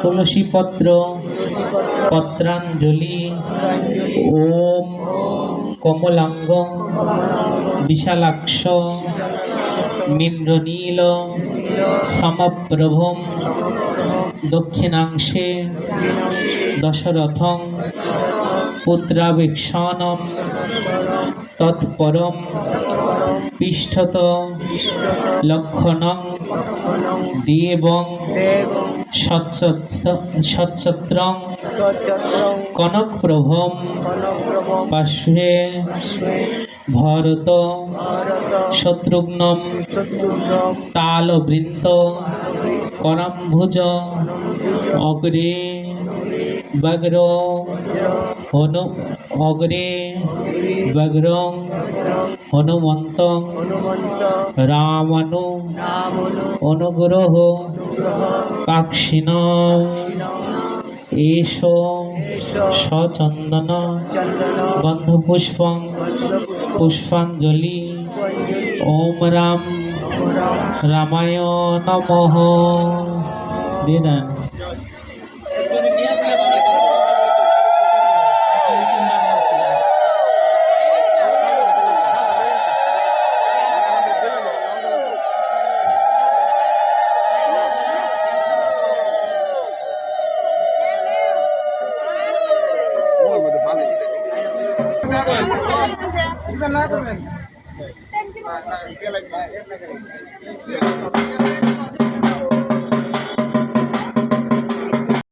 তুলসী পত্র পত্রাঞ্জলি। ওম কমলাঙ্গ বিশালাক্ষ মিন্দ্রনীল সমপ্রভম দক্ষিণাংশে দশরথং পুত্রাবেক্ষণম তৎপরম পৃষ্ঠত লক্ষণং দেবং সচ্ছত্রং কনকপ্রভম পার্শ্বে ভরত শত্রুঘ্নম তালবৃন্ত করম্ভুজ অগ্রে ব্যগ্র হনুমন্ত রামানু অনুগ্রহ কাক্ষিণ এষ সচন্দন গন্ধপুষ্পং পুষ্পাঞ্জলি। ওম রামায় নমঃ। দিয়ে দেন। Thank you.